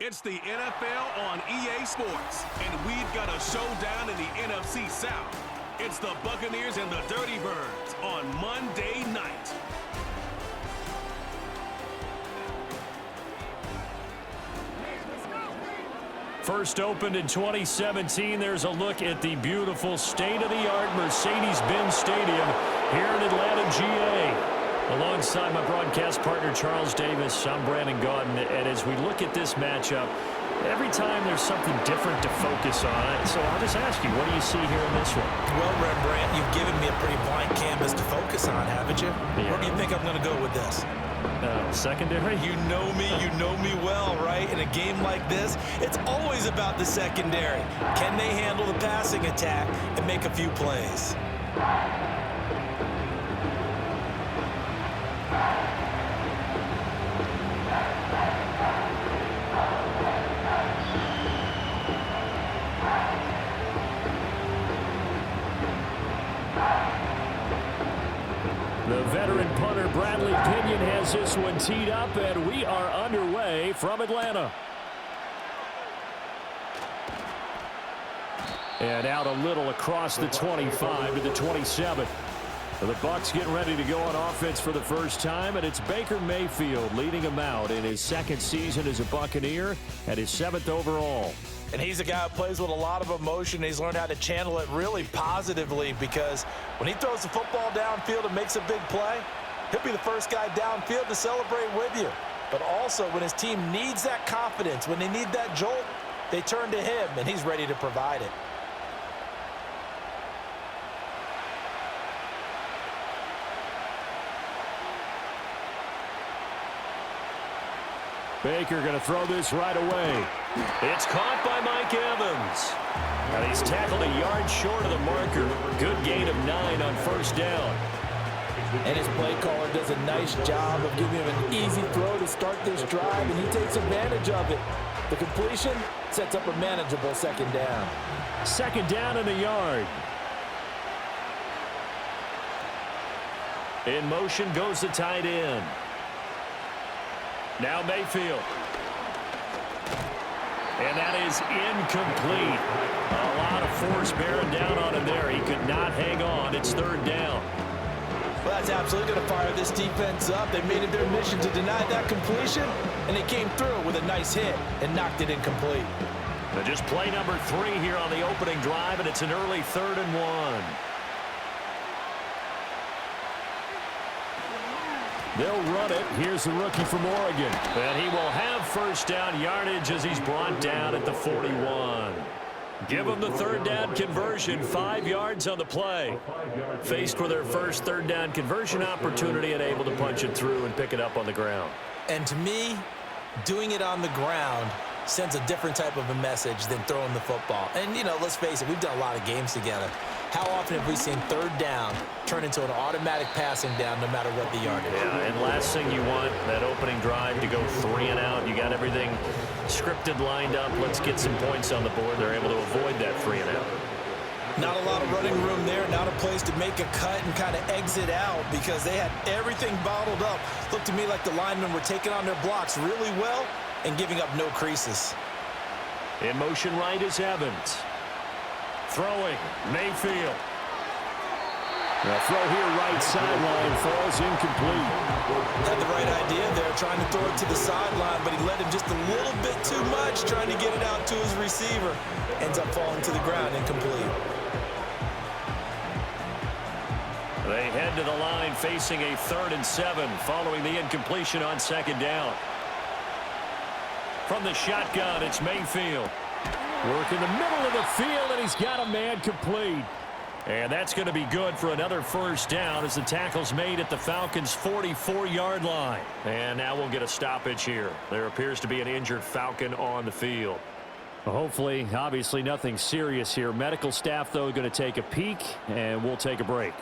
It's the NFL on EA Sports, and we've got a showdown in the NFC South. It's the Buccaneers and the Dirty Birds on Monday night. First opened in 2017, there's a look at the beautiful state-of-the-art Mercedes-Benz Stadium here in Atlanta, GA. Alongside my broadcast partner, Charles Davis, I'm Brandon Gaudin. And as we look at this matchup, every time there's something different to focus on. So I'll just ask you, what do you see here in this one? Well, Rembrandt, you've given me a pretty blank canvas to focus on, haven't you? Yeah. Where do you think I'm going to go with this? Secondary? You know me well, right? In a game like this, it's always about the secondary. Can they handle the passing attack and make a few plays? The veteran punter Bradley Pinion has this one teed up, and we are underway from Atlanta. And out a little across the 25 to the 27. The Bucs getting ready to go on offense for the first time, and it's Baker Mayfield leading them out in his second season as a Buccaneer and his 7th overall. And he's a guy who plays with a lot of emotion. He's learned how to channel it really positively, because when he throws the football downfield and makes a big play, he'll be the first guy downfield to celebrate with you. But also, when his team needs that confidence, when they need that jolt, they turn to him, and he's ready to provide it. Baker going to throw this right away. It's caught by Mike Evans. And he's tackled a yard short of the marker. Good gain of 9 on first down. And his play caller does a nice job of giving him an easy throw to start this drive, and he takes advantage of it. The completion sets up a manageable second down. Second down and a yard. In motion goes the tight end. Now Mayfield. And that is incomplete. A lot of force bearing down on him there. He could not hang on. It's third down. Well, that's absolutely going to fire this defense up. They made it their mission to deny that completion, and they came through with a nice hit and knocked it incomplete. Now just play number 3 here on the opening drive, and it's an early 3rd and 1. They'll run it. Here's the rookie from Oregon. And he will have first down yardage as he's brought down at the 41. Give them the third down conversion, 5 yards on the play. Faced with their first third down conversion opportunity and able to punch it through and pick it up on the ground. And to me, doing it on the ground sends a different type of a message than throwing the football. And, you know, let's face it, we've done a lot of games together. How often have we seen third down turn into an automatic passing down no matter what the yardage? Yeah, and last thing you want, that opening drive to go 3 and out. You got everything scripted, lined up. Let's get some points on the board. They're able to avoid that 3 and out. Not a lot of running room there. Not a place to make a cut and kind of exit out because they had everything bottled up. Looked to me like the linemen were taking on their blocks really well and giving up no creases. In motion right is Evans. Throwing, Mayfield. The throw here right sideline falls incomplete. Had the right idea there, trying to throw it to the sideline, but he let him just a little bit too much, trying to get it out to his receiver. Ends up falling to the ground incomplete. They head to the line facing a 3rd and 7 following the incompletion on second down. From the shotgun, it's Mayfield. Work in the middle of the field, and he's got a man complete. And that's going to be good for another first down as the tackle's made at the Falcons' 44-yard line. And now we'll get a stoppage here. There appears to be an injured Falcon on the field. Hopefully, obviously nothing serious here. Medical staff, though, going to take a peek, and we'll take a break.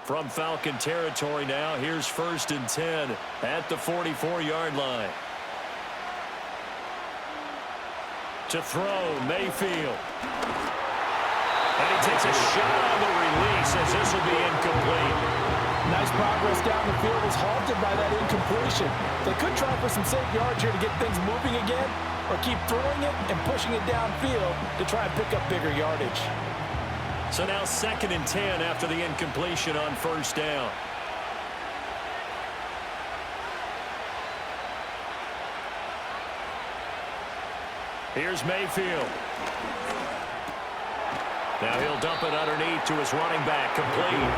From Falcon territory now, here's 1st and 10 at the 44-yard line. To throw, Mayfield. And he takes a shot on the release as this will be incomplete. Nice progress down the field was halted by that incompletion. They could try for some safe yards here to get things moving again, or keep throwing it and pushing it downfield to try and pick up bigger yardage. So now 2nd and 10 after the incompletion on 1st down. Here's Mayfield. Now he'll dump it underneath to his running back, complete.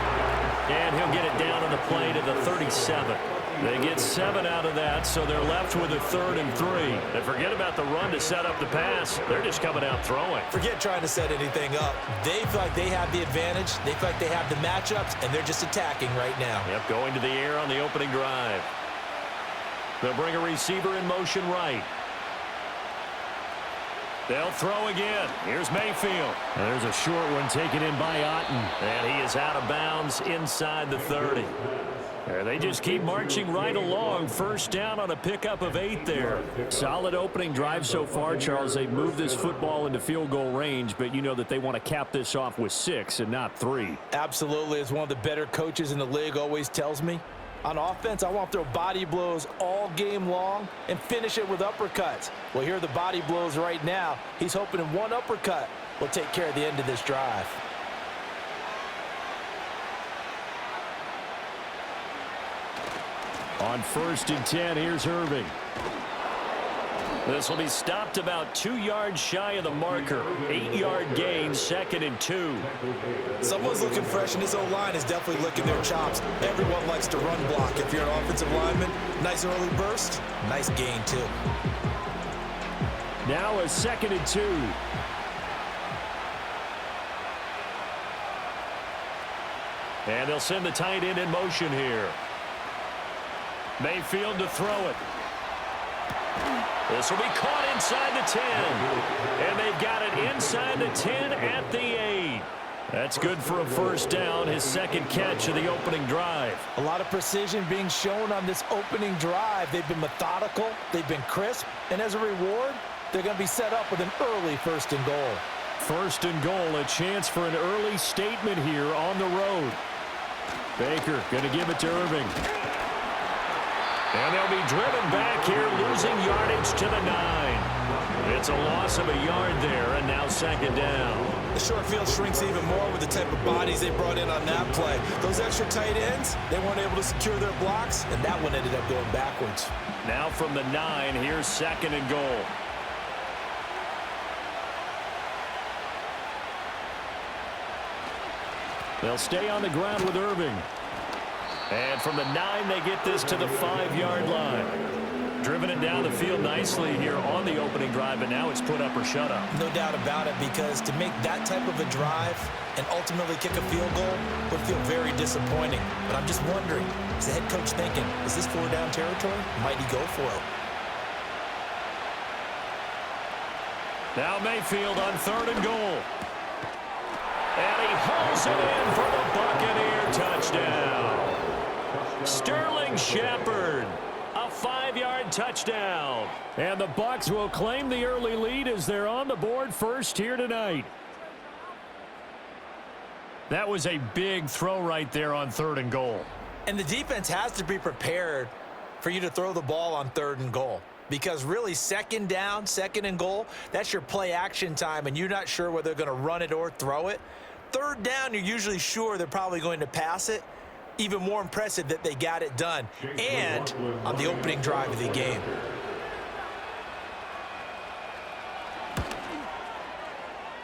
And he'll get it down on the play to the 37. They get 7 out of that, so they're left with a 3rd and 3. And forget about the run to set up the pass. They're just coming out throwing. Forget trying to set anything up. They feel like they have the advantage. They feel like they have the matchups, and they're just attacking right now. Yep, going to the air on the opening drive. They'll bring a receiver in motion right. They'll throw again. Here's Mayfield. And there's a short one taken in by Otten. And he is out of bounds inside the 30. And they just keep marching right along. 1st down on a pickup of 8 there. Solid opening drive so far, Charles. They've moved this football into field goal range, but you know that they want to cap this off with 6 and not 3. Absolutely. As one of the better coaches in the league always tells me, on offense, I want to throw body blows all game long and finish it with uppercuts. Well, here are the body blows right now. He's hoping in one uppercut will take care of the end of this drive. On 1st and 10, here's Irving. This will be stopped about 2 yards shy of the marker. 8-yard gain, 2nd and 2. Someone's looking fresh, and his O-line is definitely licking their chops. Everyone likes to run block. If you're an offensive lineman, nice early burst, nice gain too. Now a 2nd and 2. And they'll send the tight end in motion here. Mayfield to throw it. This will be caught inside the 10. And they've got it inside the 10 at the 8. That's good for a 1st down, his 2nd catch of the opening drive. A lot of precision being shown on this opening drive. They've been methodical, they've been crisp, and as a reward, they're going to be set up with an early 1st and goal. 1st and goal, a chance for an early statement here on the road. Baker going to give it to Irving. And they'll be driven back here, losing yardage to the 9. It's a loss of a yard there, and now 2nd down. The short field shrinks even more with the type of bodies they brought in on that play. Those extra tight ends, they weren't able to secure their blocks, and that one ended up going backwards. Now from the 9, here's 2nd and goal. They'll stay on the ground with Irving. And from the 9, they get this to the 5-yard line. Driven it down the field nicely here on the opening drive, and now it's put up or shut up. No doubt about it, because to make that type of a drive and ultimately kick a field goal would feel very disappointing. But I'm just wondering, is the head coach thinking, is this 4-down territory? Might he go for it? Now Mayfield on 3rd and goal. And he hauls it in for the Buccaneer touchdown. Sterling Shepard, a 5-yard touchdown. And the Bucs will claim the early lead as they're on the board first here tonight. That was a big throw right there on 3rd and goal. And the defense has to be prepared for you to throw the ball on 3rd and goal. Because really, 2nd down, 2nd and goal, that's your play action time, and you're not sure whether they're going to run it or throw it. 3rd down, you're usually sure they're probably going to pass it. Even more impressive that they got it done, and on the opening drive of the game.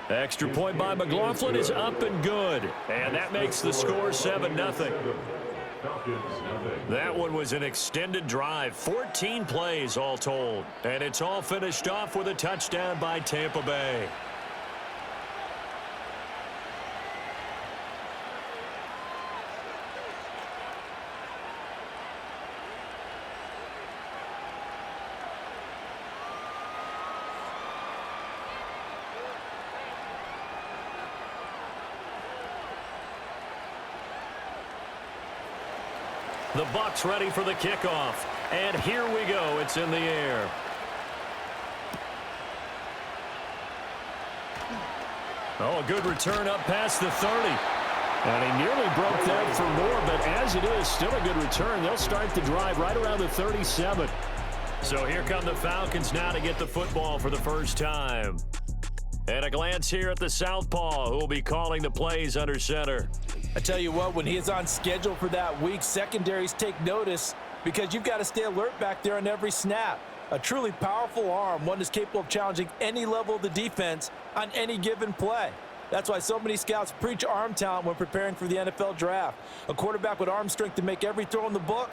Extra point by McLaughlin is up and good, and that makes the score 7-0. That one was an extended drive, 14 plays all told, and it's all finished off with a touchdown by Tampa Bay. The Bucs ready for the kickoff. And here we go. It's in the air. Oh, a good return up past the 30. And he nearly broke that for more, but as it is, still a good return. They'll start the drive right around the 37. So here come the Falcons now to get the football for the first time. And a glance here at the southpaw, who will be calling the plays under center. I tell you what, when he is on schedule for that week, secondaries take notice because you've got to stay alert back there on every snap. A truly powerful arm, one that's capable of challenging any level of the defense on any given play. That's why so many scouts preach arm talent when preparing for the NFL draft. A quarterback with arm strength to make every throw in the book,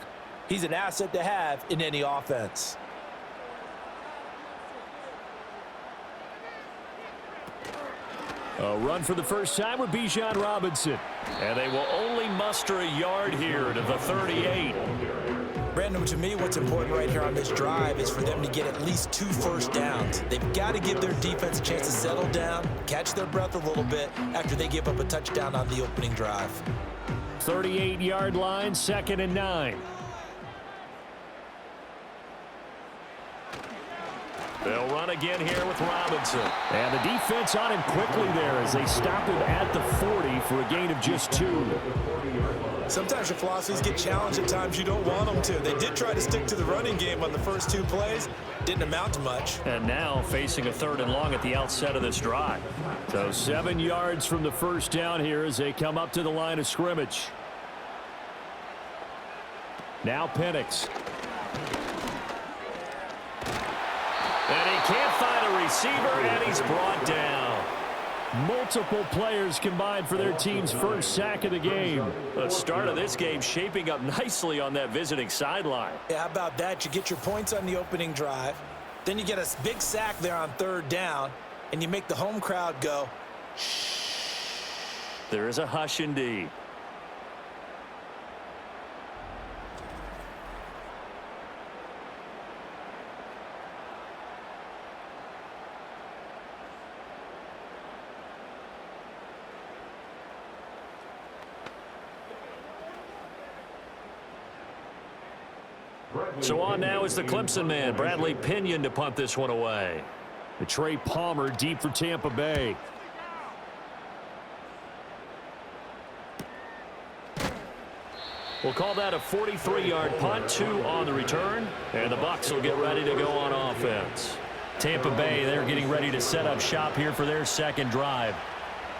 he's an asset to have in any offense. A run for the first time with Bijan Robinson. And they will only muster a yard here to the 38. Brandon, to me, what's important right here on this drive is for them to get at least 2 first downs. They've got to give their defense a chance to settle down, catch their breath a little bit after they give up a touchdown on the opening drive. 38-yard line, 2nd and 9. They'll run again here with Robinson. And the defense on him quickly there as they stop him at the 40 for a gain of just 2. Sometimes your philosophies get challenged at times you don't want them to. They did try to stick to the running game on the first 2 plays. Didn't amount to much. And now facing a 3rd and long at the outset of this drive. So 7 yards from the first down here as they come up to the line of scrimmage. Now Penix. And he can't find a receiver, and he's brought down. Multiple players combined for their team's first sack of the game. The start of this game shaping up nicely on that visiting sideline. Yeah, how about that? You get your points on the opening drive. Then you get a big sack there on 3rd down, and you make the home crowd go, shh. There is a hush indeed. So on now is the Clemson man, Bradley Pinion, to punt this one away. The Trey Palmer deep for Tampa Bay. We'll call that a 43-yard punt, 2 on the return, and the Bucs will get ready to go on offense. Tampa Bay, they're getting ready to set up shop here for their second drive.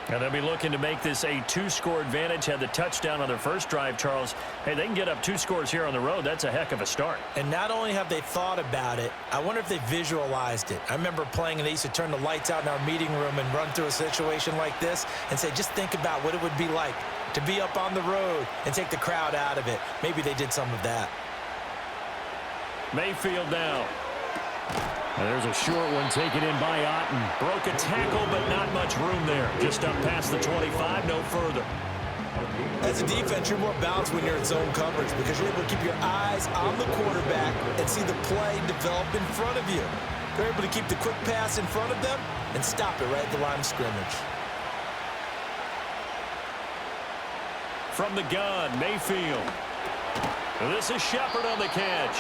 And they'll be looking to make this a 2-score advantage. Had the touchdown on their first drive, Charles. Hey, they can get up 2 scores here on the road. That's a heck of a start. And not only have they thought about it, I wonder if they visualized it. I remember playing and they used to turn the lights out in our meeting room and run through a situation like this and say, just think about what it would be like to be up on the road and take the crowd out of it. Maybe they did some of that. Mayfield now. And there's a short one taken in by Otten. Broke a tackle, but not much room there. Just up past the 25, no further. As a defense, you're more balanced when you're in zone coverage because you're able to keep your eyes on the quarterback and see the play develop in front of you. They're able to keep the quick pass in front of them and stop it right at the line of scrimmage. From the gun, Mayfield. This is Shepard on the catch.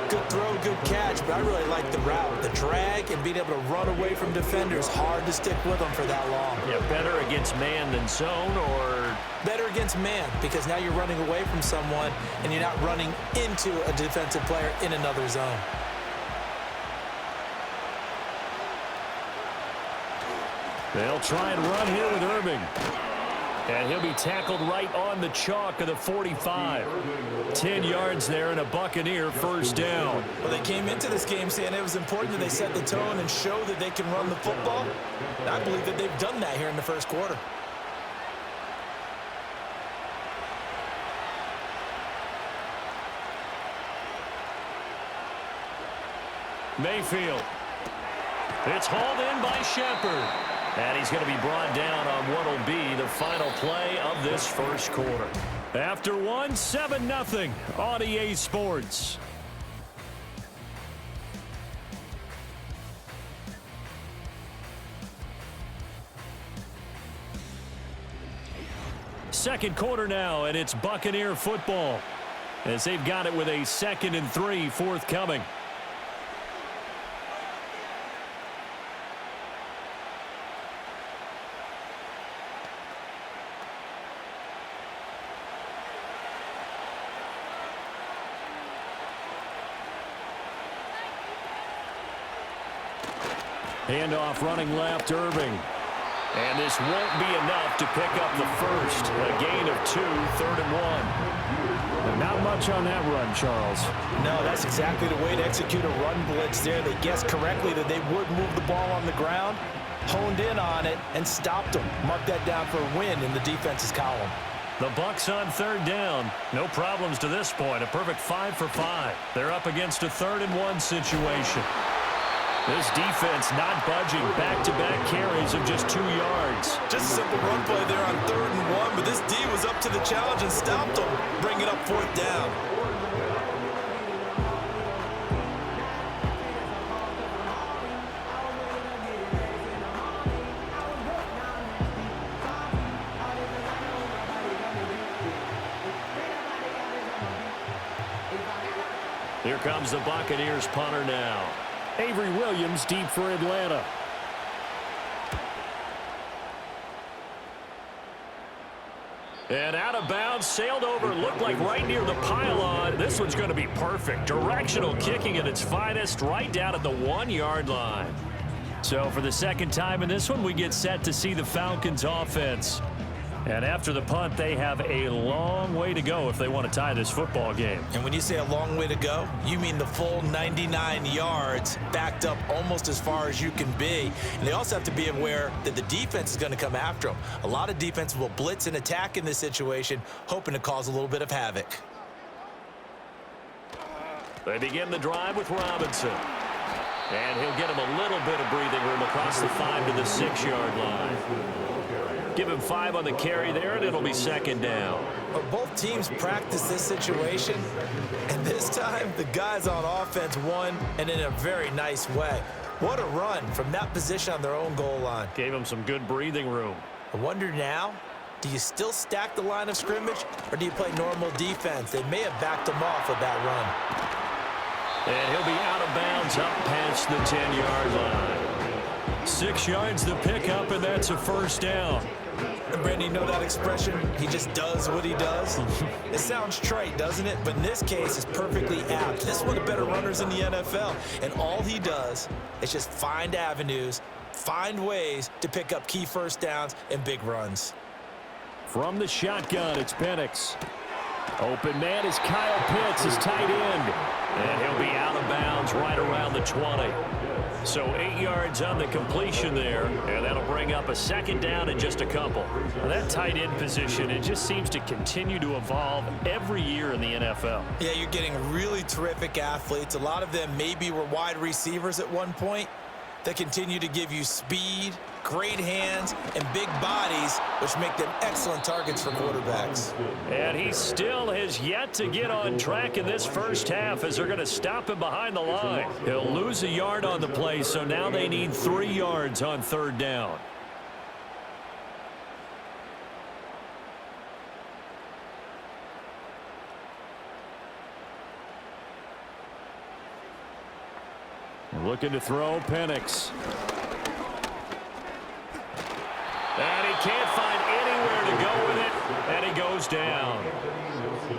Good throw, good catch, but I really like the route. The drag and being able to run away from defenders. Hard to stick with them for that long. Yeah, better against man than zone, or? Better against man, because now you're running away from someone and you're not running into a defensive player in another zone. They'll try and run here with Irving. And he'll be tackled right on the chalk of the 45. 10 yards there and a Buccaneer first down. Well, they came into this game saying it was important that they set the tone and show that they can run the football. And I believe that they've done that here in the first quarter. Mayfield. It's hauled in by Shepard. And he's going to be brought down on what will be the final play of this first quarter. After 7-0 on EA Sports. Second quarter now, and it's Buccaneer football as they've got it with a 2nd and 3 forthcoming. Handoff running left, Irving. And this won't be enough to pick up the first. A gain of 2, 3rd and 1. And not much on that run, Charles. No, that's exactly the way to execute a run blitz there. They guessed correctly that they would move the ball on the ground, honed in on it, and stopped them. Mark that down for a win in the defense's column. The Bucs on 3rd down. No problems to this point. A perfect 5 for 5. They're up against a 3rd and 1 situation. This defense not budging. Back-to-back carries of just 2 yards. Just a simple run play there on 3rd and 1, but this D was up to the challenge and stopped them, bringing up 4th down. Here comes the Buccaneers punter now. Avery Williams deep for Atlanta. And out of bounds, sailed over, looked like right near the pylon. This one's going to be perfect. Directional kicking at its finest, right down at the 1-yard line. So for the second time in this one, we get set to see the Falcons offense. And after the punt, they have a long way to go if they want to tie this football game. And when you say a long way to go, you mean the full 99 yards backed up almost as far as you can be. And they also have to be aware that the defense is going to come after them. A lot of defense will blitz and attack in this situation, hoping to cause a little bit of havoc. They begin the drive with Robinson. And he'll get him a little bit of breathing room across the 5 to the 6-yard line. Give him 5 on the carry there, and it'll be 2nd down. Well, both teams practice this situation, and this time the guys on offense won, and in a very nice way. What a run from that position on their own goal line. Gave him some good breathing room. I wonder now, do you still stack the line of scrimmage, or do you play normal defense? They may have backed him off with that run. And he'll be out of bounds up past the 10-yard line. 6 yards the pickup, and that's a 1st down. And Brandon, you know that expression? He just does what he does. It sounds trite, doesn't it? But in this case, it's perfectly apt. This is one of the better runners in the NFL. And all he does is just find avenues, find ways to pick up key 1st downs and big runs. From the shotgun, it's Penix. Open man is Kyle Pitts, his tight end. And he'll be out of bounds right around the 20. So 8 yards on the completion there, and that'll bring up a 2nd down in just a couple. Now that tight end position, it just seems to continue to evolve every year in the NFL. Yeah, you're getting really terrific athletes. A lot of them maybe were wide receivers at one point. They continue to give you speed, great hands, and big bodies, which make them excellent targets for quarterbacks. And he still has yet to get on track in this first half as they're going to stop him behind the line. He'll lose a yard on the play, so now they need 3 yards on 3rd down. Looking to throw, Penix. And he can't find anywhere to go with it, and he goes down.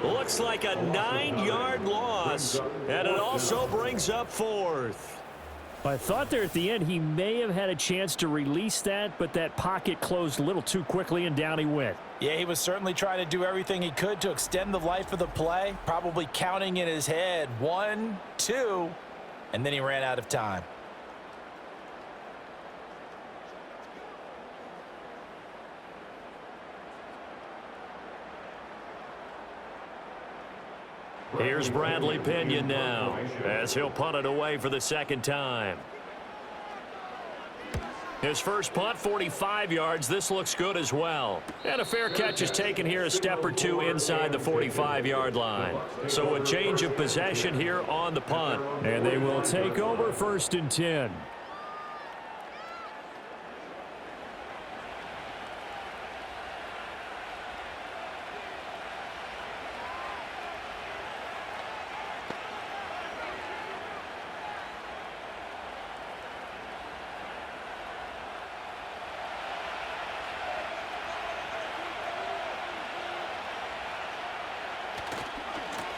Looks like a 9-yard loss, and it also brings up 4th. I thought there at the end he may have had a chance to release that, but that pocket closed a little too quickly, and down he went. Yeah, he was certainly trying to do everything he could to extend the life of the play, probably counting in his head 1, 2, and then he ran out of time. Here's Bradley Pinion now, as he'll punt it away for the 2nd time. His first punt, 45 yards. This looks good as well. And a fair catch is taken here a step or 2 inside the 45-yard line. So a change of possession here on the punt. And they will take over 1st and 10.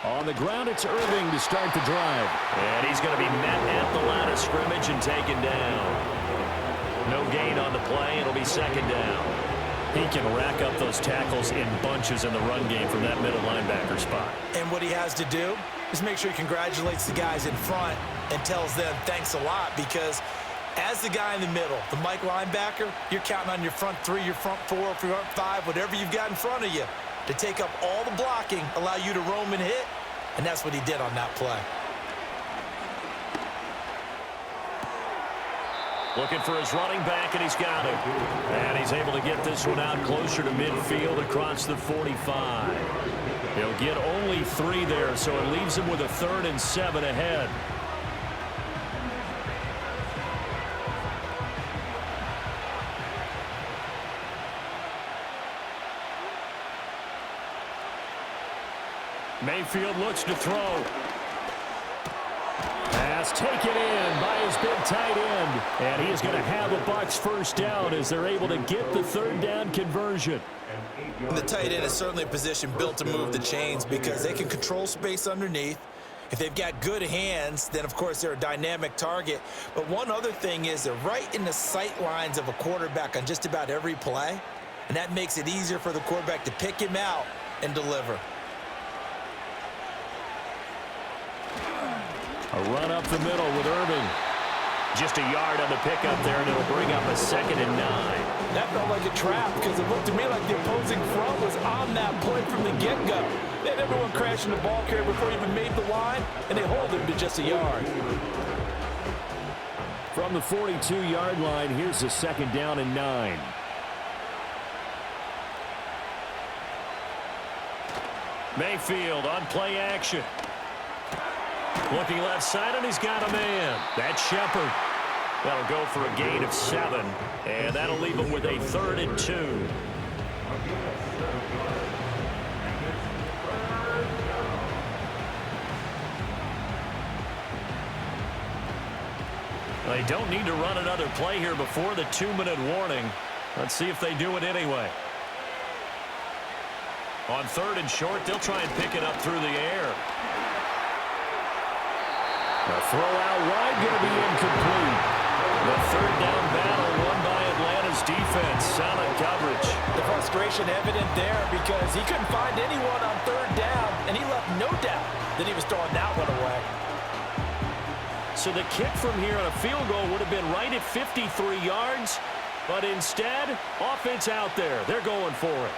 On the ground, it's Irving to start the drive. And he's going to be met at the line of scrimmage and taken down. No gain on the play. It'll be second down. He can rack up those tackles in bunches in the run game from that middle linebacker spot. And what he has to do is make sure he congratulates the guys in front and tells them thanks a lot, because as the guy in the middle, the Mike linebacker, you're counting on your front three, your front four, your front five, whatever you've got in front of you to take up all the blocking, allow you to roam and hit, and that's what he did on that play. Looking for his running back, and he's got him. And he's able to get this one out closer to midfield across the 45. He'll get only 3 there, so it leaves him with a 3rd and 7 ahead. Mayfield looks to throw. Pass taken in by his big tight end. And he is going to have a Bucs first down as they're able to get the 3rd down conversion. And the tight end is certainly a position built to move the chains because they can control space underneath. If they've got good hands, then of course they're a dynamic target. But one other thing is they're right in the sight lines of a quarterback on just about every play. And that makes it easier for the quarterback to pick him out and deliver. A run up the middle with Irving. Just a yard on the pickup there, and it'll bring up a 2nd and 9. That felt like a trap because it looked to me like the opposing front was on that play from the get-go. They had everyone crashing the ball carrier before he even made the line, and they hold him to just a yard. From the 42-yard line, here's a 2nd down and 9. Mayfield on play action. Looking left side, and he's got a man. That's Shepard. That'll go for a gain of 7, and that'll leave him with a 3rd and 2. They don't need to run another play here before the 2-minute warning. Let's see if they do it anyway. On 3rd and short, they'll try and pick it up through the air. The throw out wide going to be incomplete. The 3rd down battle won by Atlanta's defense. Solid coverage. The frustration evident there because he couldn't find anyone on 3rd down, and he left no doubt that he was throwing that one away. So the kick from here on a field goal would have been right at 53 yards, but instead, offense out there. They're going for it.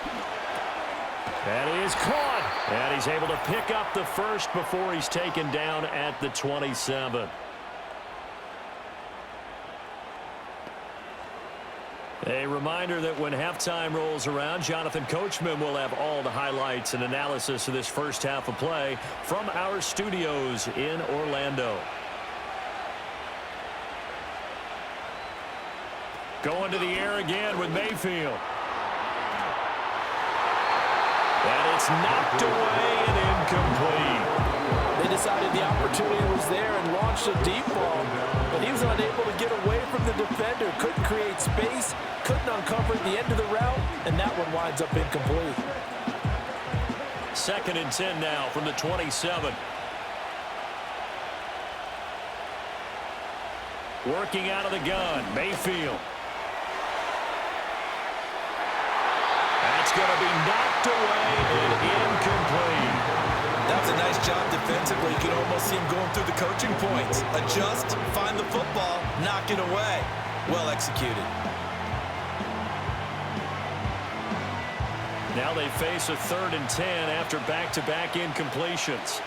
And he is caught. And he's able to pick up the first before he's taken down at the 27. A reminder that when halftime rolls around, Jonathan Coachman will have all the highlights and analysis of this first half of play from our studios in Orlando. Going to the air again with Mayfield. And it's knocked away and incomplete. They decided the opportunity was there and launched a deep ball, but he was unable to get away from the defender, couldn't create space, couldn't uncover the end of the route, and that one winds up incomplete. 2nd and 10 now from the 27. Working out of the gun, Mayfield. That's going to be knocked away and incomplete. That was a nice job defensively. You can almost see him going through the coaching points. Adjust, find the football, knock it away. Well executed. Now they face a 3rd and 10 after back-to-back incompletions.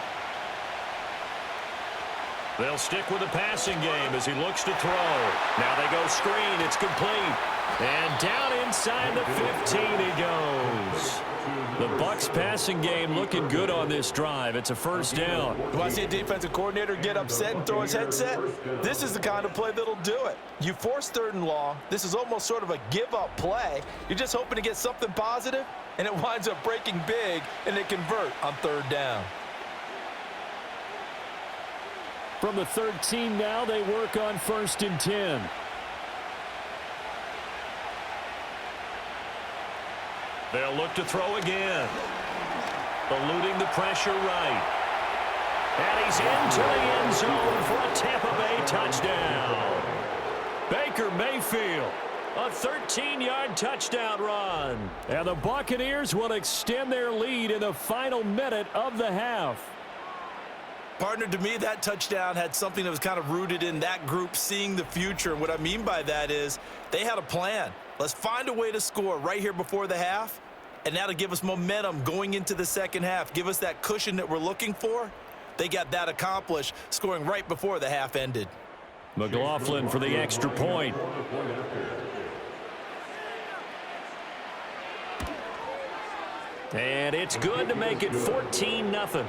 They'll stick with the passing game as he looks to throw. Now they go screen. It's complete. And down inside the 15 he goes. The Bucs passing game looking good on this drive. It's a first down. You want to see a defensive coordinator get upset and throw his headset? This is the kind of play that'll do it. You force 3rd and long. This is almost sort of a give-up play. You're just hoping to get something positive, and it winds up breaking big, and they convert on 3rd down. From the 13 now, they work on 1st and 10. They'll look to throw again. Eluding the pressure right. And he's into the end zone for a Tampa Bay touchdown. Baker Baker Mayfield. A 13-yard touchdown run. And the Buccaneers will extend their lead in the final minute of the half. Partner, to me, that touchdown had something that was kind of rooted in that group seeing the future. And what I mean by that is they had a plan. Let's find a way to score right here before the half, and that'll give us momentum going into the second half, give us that cushion that we're looking for. They got that accomplished, scoring right before the half ended. McLaughlin for the extra point. And it's good to make it 14-0.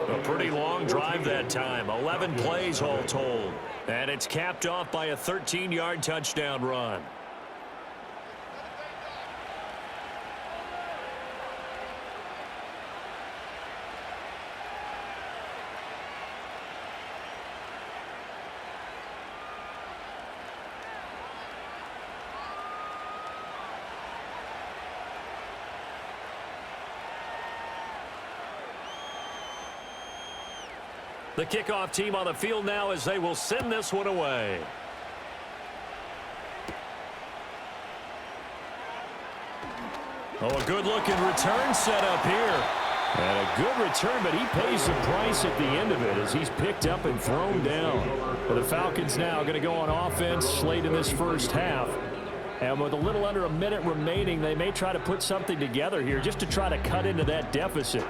A pretty long drive that time. 11 plays all told. And it's capped off by a 13-yard touchdown run. The kickoff team on the field now as they will send this one away. Oh, a good-looking return set up here. And a good return, but he pays the price at the end of it as he's picked up and thrown down. But the Falcons now going to go on offense late in this first half. And with a little under a minute remaining, they may try to put something together here just to try to cut into that deficit.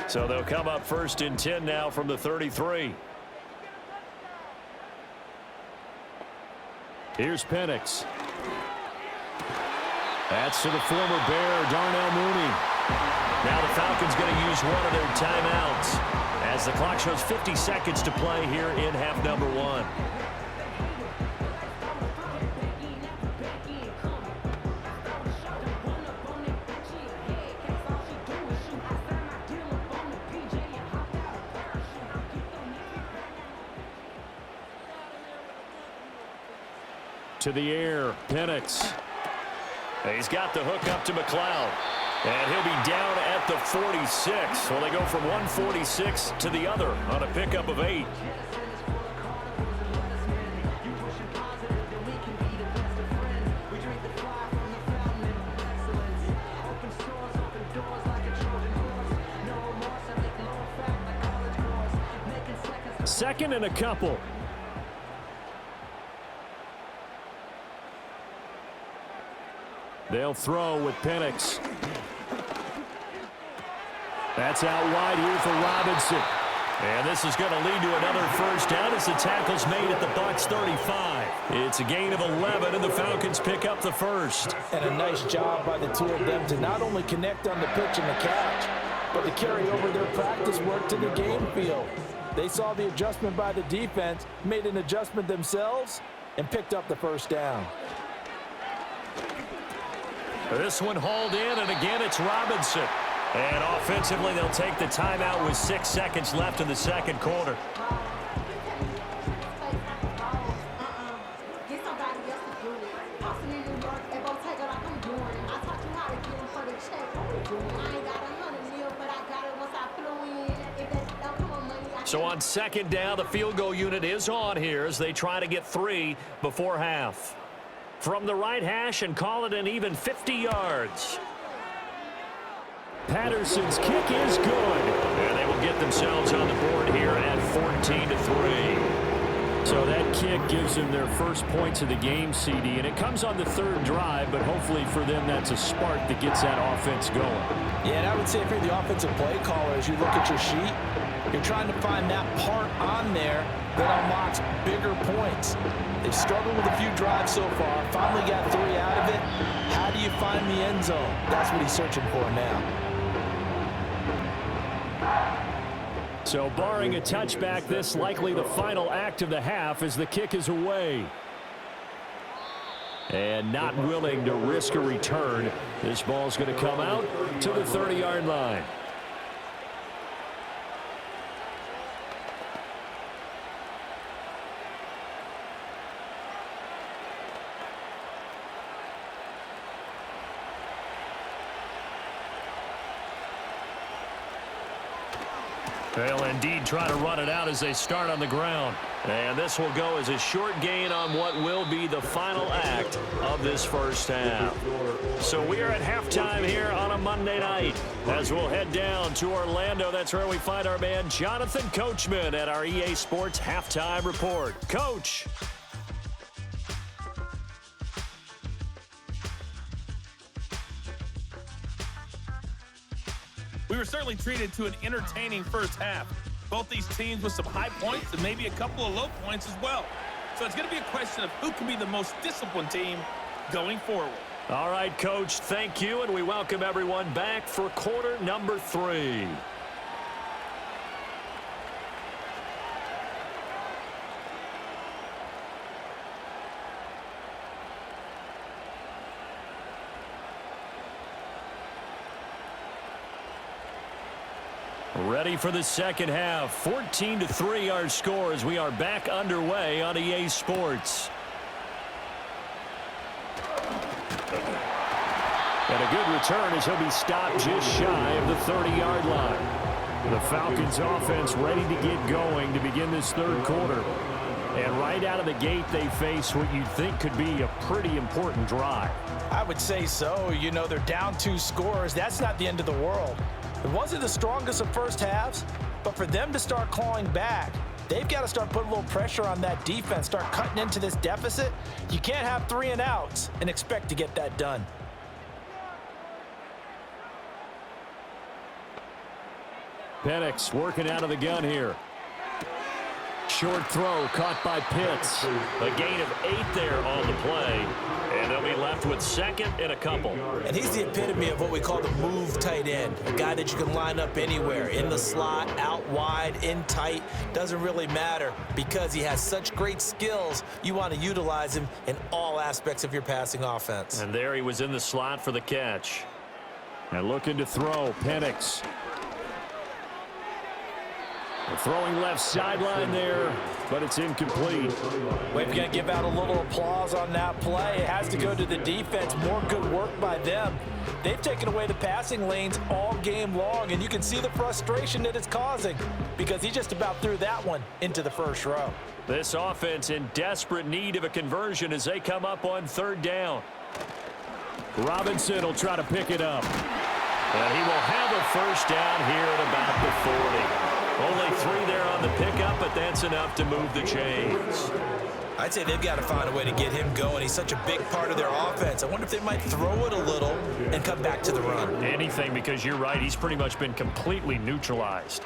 So they'll come up 1st and 10 now from the 33. Here's Penix. That's to the former Bear, Darnell Mooney. Now the Falcons going to use one of their timeouts as the clock shows 50 seconds to play here in half number 1. To the air, Penix. He's got the hook up to McLeod. And he'll be down at the 46. Well, they go from 146 to the other on a pickup of 8. Second and a couple. They'll throw with Penix. That's out wide here for Robinson. And this is going to lead to another first down as the tackle's made at the Bucs 35. It's a gain of 11, and the Falcons pick up the first. And a nice job by the two of them to not only connect on the pitch and the catch, but to carry over their practice work to the game field. They saw the adjustment by the defense, made an adjustment themselves, and picked up the first down. This one hauled in, and again it's Robinson. And offensively, they'll take the timeout with 6 seconds left in the second quarter. So on second down, the field goal unit is on here as they try to get 3 before half. From the right hash and call it an even 50 yards. Patterson's kick is good. And they will get themselves on the board here at 14-3. So that kick gives them their first points of the game, CD, and it comes on the third drive, but hopefully for them that's a spark that gets that offense going. Yeah, and I would say if you're the offensive play caller, as you look at your sheet, you're trying to find that part on there that unlocks bigger points. They've struggled with a few drives so far, finally got 3 out of it. How do you find the end zone? That's what he's searching for now. So barring a touchback, this likely the final act of the half as the kick is away. And not willing to risk a return. This ball's going to come out to the 30-yard line. They'll indeed try to run it out as they start on the ground. And this will go as a short gain on what will be the final act of this first half. So we are at halftime here on a Monday night as we'll head down to Orlando. That's where we find our man Jonathan Coachman at our EA Sports Halftime Report. Coach. We were certainly treated to an entertaining first half. Both these teams with some high points and maybe a couple of low points as well. So it's going to be a question of who can be the most disciplined team going forward. All right, Coach, thank you, and we welcome everyone back for quarter number 3. Ready for the second half. 14-3 our score as we are back underway on EA Sports. And a good return as he'll be stopped just shy of the 30-yard line. The Falcons offense ready to get going to begin this third quarter. And right out of the gate, they face what you'd think could be a pretty important drive. I would say so. You know, they're down 2 scores. That's not the end of the world. It wasn't the strongest of first halves, but for them to start clawing back, they've got to start putting a little pressure on that defense, start cutting into this deficit. You can't have 3 and outs and expect to get that done. Penix working out of the gun here. Short throw caught by Pitts. A gain of 8 there on the play. And they'll be left with second and a couple. And he's the epitome of what we call the move tight end. A guy that you can line up anywhere. In the slot, out wide, in tight. Doesn't really matter because he has such great skills. You want to utilize him in all aspects of your passing offense. And there he was in the slot for the catch. And looking to throw, Penix. Throwing left sideline there, but it's incomplete. We've got to give out a little applause on that play. It has to go to the defense. More good work by them. They've taken away the passing lanes all game long, and you can see the frustration that it's causing because he just about threw that one into the first row. This offense in desperate need of a conversion as they come up on third down. Robinson will try to pick it up. And he will have a first down here at about the 40. Only 3 there on the pickup, but that's enough to move the chains. I'd say they've got to find a way to get him going. He's such a big part of their offense. I wonder if they might throw it a little and come back to the run. Anything, because you're right. He's pretty much been completely neutralized.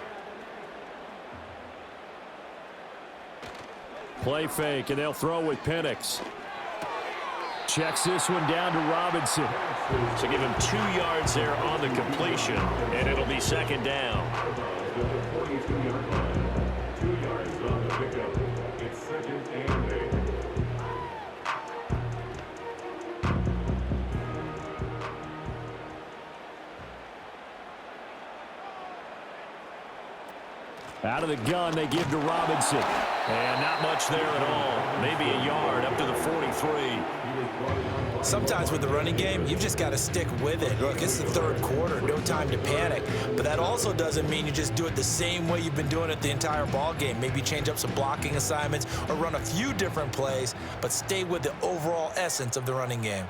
Play fake, and they'll throw with Penix. Checks this one down to Robinson. So give him 2 yards there on the completion, and it'll be second down. Out of the gun, they give to Robinson. And not much there at all. Maybe a yard up to the 43. Sometimes with the running game, you've just got to stick with it. Look, it's the third quarter, no time to panic. But that also doesn't mean you just do it the same way you've been doing it the entire ball game. Maybe change up some blocking assignments or run a few different plays, but stay with the overall essence of the running game.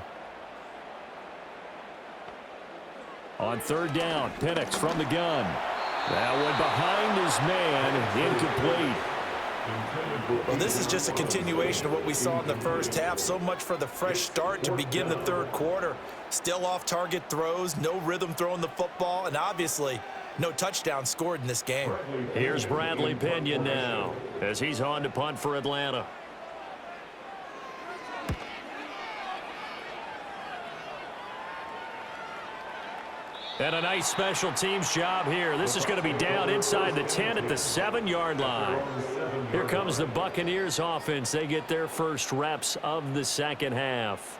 On third down, Penix from the gun. That one behind his man, incomplete. Well, this is just a continuation of what we saw in the first half. So much for the fresh start to begin the third quarter. Still off-target throws, no rhythm throwing the football, and obviously no touchdown scored in this game. Here's Bradley Pinion now as he's on to punt for Atlanta. And a nice special teams job here. This is going to be down inside the 10 at the 7-yard line. Here comes the Buccaneers offense. They get their first reps of the second half.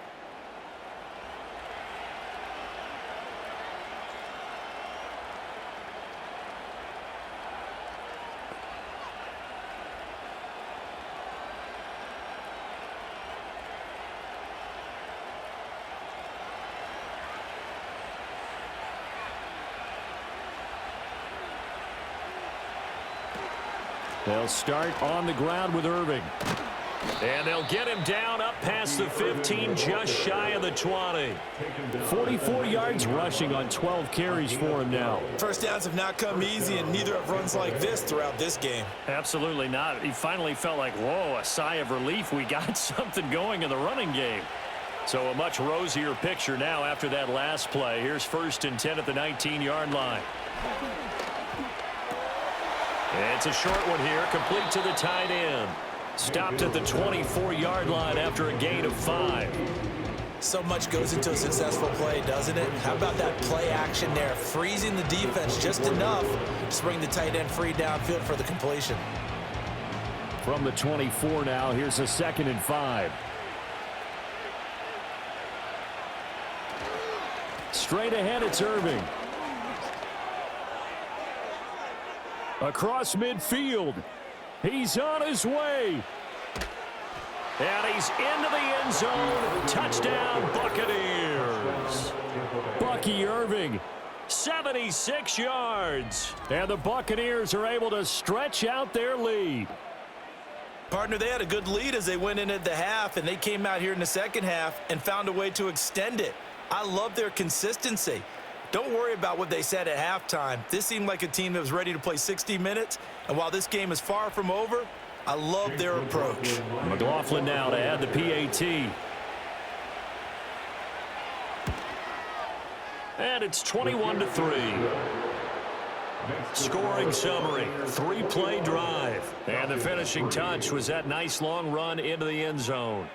They'll start on the ground with Irving. And they'll get him down up past the 15, just shy of the 20. 44 yards rushing on 12 carries for him now. First downs have not come easy, and neither have runs like this throughout this game. Absolutely not. He finally felt like, whoa, a sigh of relief. We got something going in the running game. So a much rosier picture now after that last play. Here's 1st and 10 at the 19-yard line. It's a short one here, complete to the tight end. Stopped at the 24-yard line after a gain of 5. So much goes into a successful play, doesn't it? How about that play action there? Freezing the defense just enough to bring the tight end free downfield for the completion. From the 24 now, here's a 2nd and 5. Straight ahead, it's Irving. Across midfield. He's on his way. And he's into the end zone. Touchdown, Buccaneers. Bucky Irving, 76 yards. And the Buccaneers are able to stretch out their lead. Partner, they had a good lead as they went in at the half, and they came out here in the second half and found a way to extend it. I love their consistency. Don't worry about what they said at halftime. This seemed like a team that was ready to play 60 minutes, and while this game is far from over, I love their approach. McLaughlin now to add the PAT. And it's 21-3. Scoring summary, 3-play drive. And the finishing touch was that nice long run into the end zone.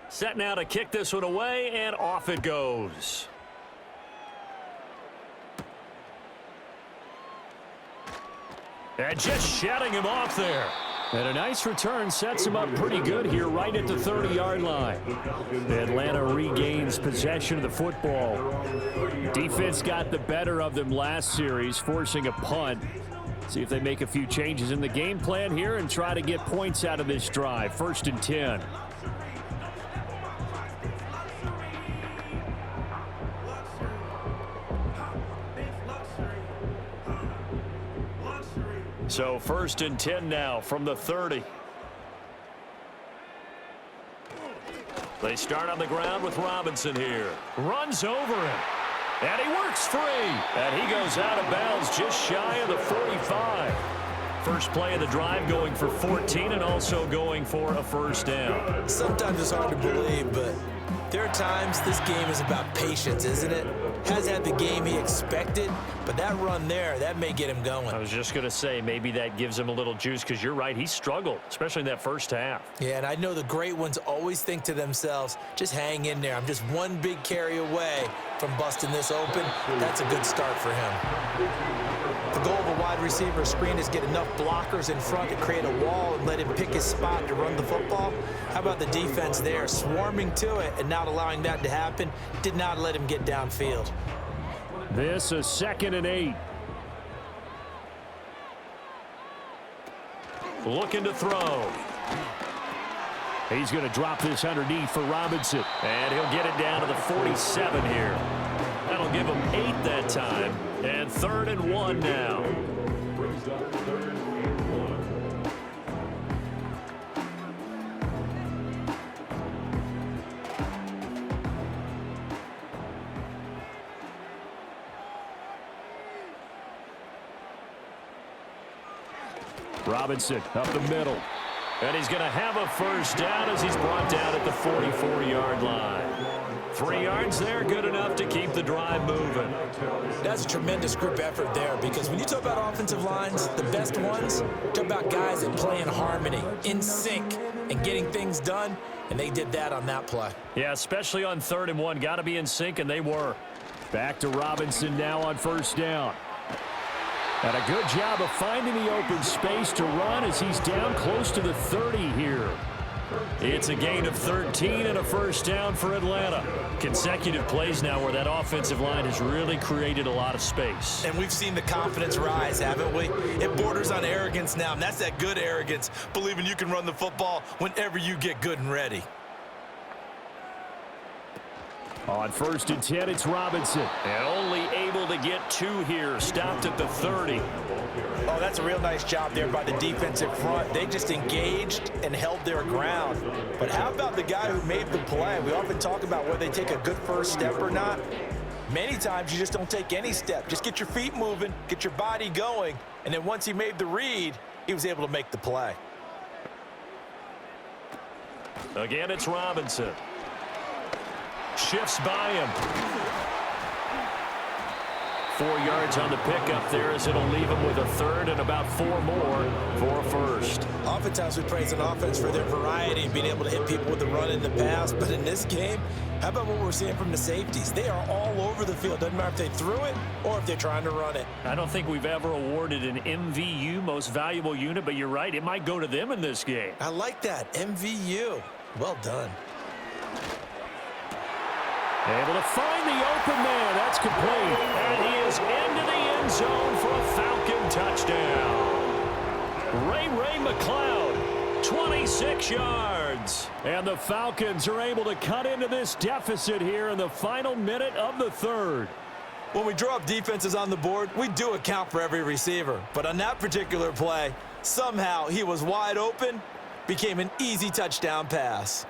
Set now to kick this one away, and off it goes. And just shutting him off there. And a nice return sets him up pretty good here right at the 30-yard line. Atlanta regains possession of the football. Defense got the better of them last series, forcing a punt. See if they make a few changes in the game plan here and try to get points out of this drive. 1st and 10. So 1st and 10 now from the 30. They start on the ground with Robinson here. Runs over him. And he works free. And he goes out of bounds just shy of the 45. First play of the drive going for 14 and also going for a 1st down. Sometimes it's hard to believe, but there are times this game is about patience, isn't it? Has had the game he expected, but that run there, that may get him going. I was just going to say, maybe that gives him a little juice because you're right, he struggled, especially in that first half. Yeah, and I know the great ones always think to themselves, just hang in there. I'm just one big carry away from busting this open. That's a good start for him. The goal of a wide receiver screen is get enough blockers in front to create a wall and let him pick his spot to run the football. How about the defense there, swarming to it and not allowing that to happen? Did not let him get downfield. This is 2nd and 8. Looking to throw. He's going to drop this underneath for Robinson. And he'll get it down to the 47 here. That'll give him 8 that time. And 3rd and 1 now. Robinson up the middle. And he's going to have a 1st down as he's brought down at the 44-yard line. 3 yards there, good enough to keep the drive moving. That's a tremendous group effort there, because when you talk about offensive lines, the best ones, talk about guys that play in harmony, in sync, and getting things done, and they did that on that play. Yeah, especially on 3rd and 1. Got to be in sync, and they were. Back to Robinson now on 1st down. And a good job of finding the open space to run as he's down close to the 30 here. It's a gain of 13 and a first down for Atlanta. Consecutive plays now where that offensive line has really created a lot of space. And we've seen the confidence rise, haven't we? It borders on arrogance now, and that's that good arrogance, believing you can run the football whenever you get good and ready. On 1st and 10, it's Robinson. And only able to get 2 here. Stopped at the 30. Oh, that's a real nice job there by the defensive front. They just engaged and held their ground. But how about the guy who made the play? We often talk about whether they take a good first step or not. Many times you just don't take any step. Just get your feet moving, get your body going, and then once he made the read, he was able to make the play. Again, it's Robinson. Shifts by him. 4 yards on the pickup there as it'll leave him with a third and about 4 more for a first. Oftentimes we praise an offense for their variety and being able to hit people with the run in the pass. But in this game, how about what we're seeing from the safeties? They are all over the field. Doesn't matter if they threw it or if they're trying to run it. I don't think we've ever awarded an MVU, most valuable unit, but you're right. It might go to them in this game. I like that. MVU. Well done. Able to find the open man. That's complete. And he is into the end zone for a Falcon touchdown. Ray McLeod, 26 yards. And the Falcons are able to cut into this deficit here in the final minute of the third. When we draw up defenses on the board, we do account for every receiver. But on that particular play, somehow he was wide open, became an easy touchdown pass.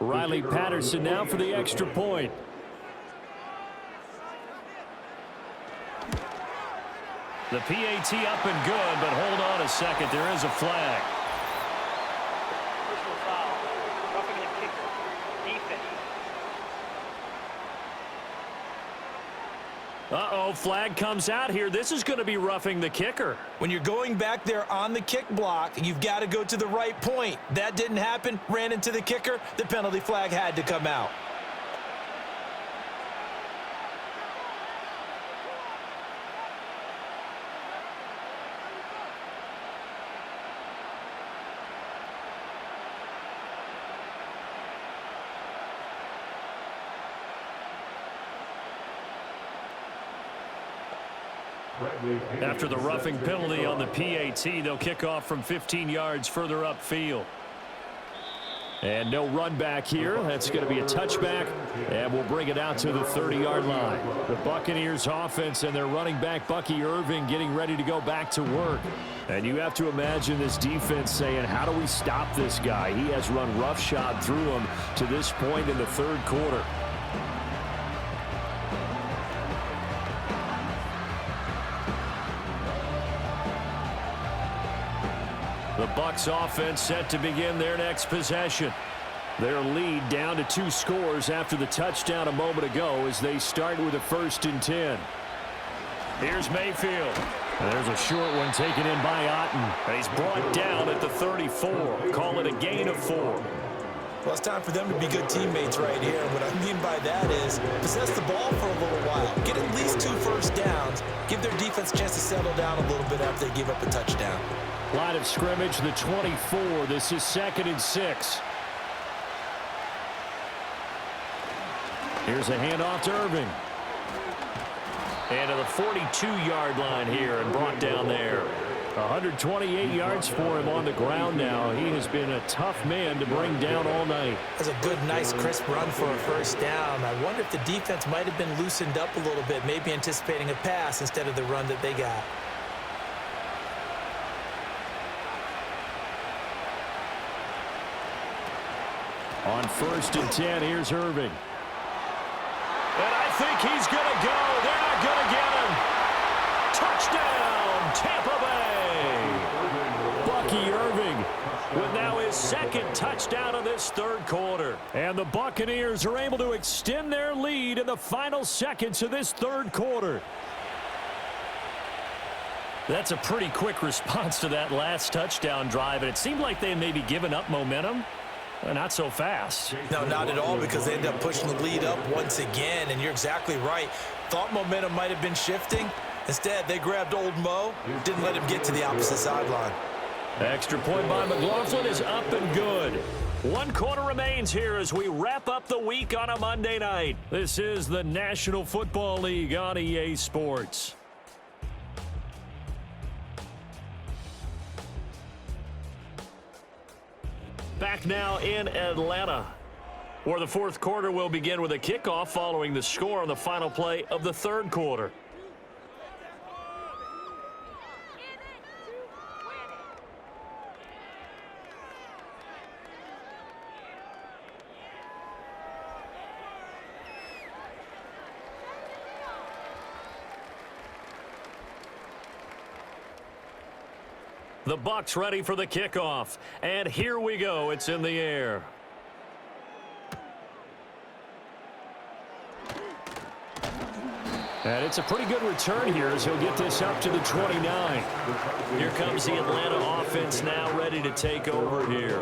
Riley Patterson now for the extra point. The PAT up and good, but hold on a second. There is a flag. Personal foul. Roughing the kicker. Defense. Uh-oh, flag comes out here. This is going to be roughing the kicker. When you're going back there on the kick block, you've got to go to the right point. That didn't happen. Ran into the kicker. The penalty flag had to come out. After the roughing penalty on the PAT, they'll kick off from 15 yards further upfield. And no run back here. That's going to be a touchback, and we'll bring it out to the 30-yard line. The Buccaneers offense and their running back, Bucky Irving, getting ready to go back to work. And you have to imagine this defense saying, how do we stop this guy? He has run roughshod through him to this point in the third quarter. The Bucs offense set to begin their next possession. Their lead down to 2 scores after the touchdown a moment ago as they start with a 1st and 10. Here's Mayfield. And there's a short one taken in by Otten. And he's brought down at the 34. Call it a gain of 4. Well, it's time for them to be good teammates right here. And what I mean by that is possess the ball for a little while. Get at least 2 first downs. Give their defense a chance to settle down a little bit after they give up a touchdown. Line of scrimmage, the 24. This is 2nd and 6. Here's a handoff to Irving. And to the 42-yard line here and brought down there. 128 yards for him on the ground now. He has been a tough man to bring down all night. That's a good, nice, crisp run for a first down. I wonder if the defense might have been loosened up a little bit, maybe anticipating a pass instead of the run that they got. On 1st and 10, here's Irving. And I think he's going to go. They're not going to get him. Touchdown, Tampa Bay. Bucky Irving with now his 2nd touchdown of this third quarter. And the Buccaneers are able to extend their lead in the final seconds of this third quarter. That's a pretty quick response to that last touchdown drive, and it seemed like they may be giving up momentum. Not so fast. No, not at all, because they end up pushing the lead up once again, and you're exactly right. Thought momentum might have been shifting, Instead, they grabbed old Mo, didn't let him get to the opposite sideline. Extra point by McLaughlin is up and good. 1 quarter remains here as we wrap up the week on a Monday night. This is the National Football League on EA Sports. Back now in Atlanta, where the fourth quarter will begin with a kickoff following the score on the final play of the third quarter. The Bucs ready for the kickoff. And here we go. It's in the air. And it's a pretty good return here as he'll get this up to the 29. Here comes the Atlanta offense now ready to take over here.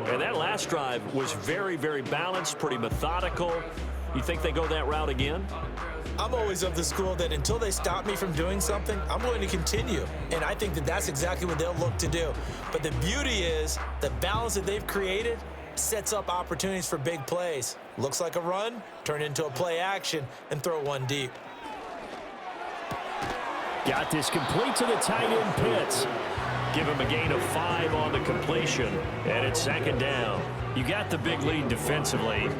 And that last drive was very, very balanced, pretty methodical. You think they go that route again? I'm always of the school that until they stop me from doing something, I'm going to continue. And I think that that's exactly what they'll look to do. But the beauty is the balance that they've created sets up opportunities for big plays. Looks like a run, turn into a play action, and throw one deep. Got this complete to the tight end Pitts. Give him a gain of 5 on the completion. And it's second down. You got the big lead defensively.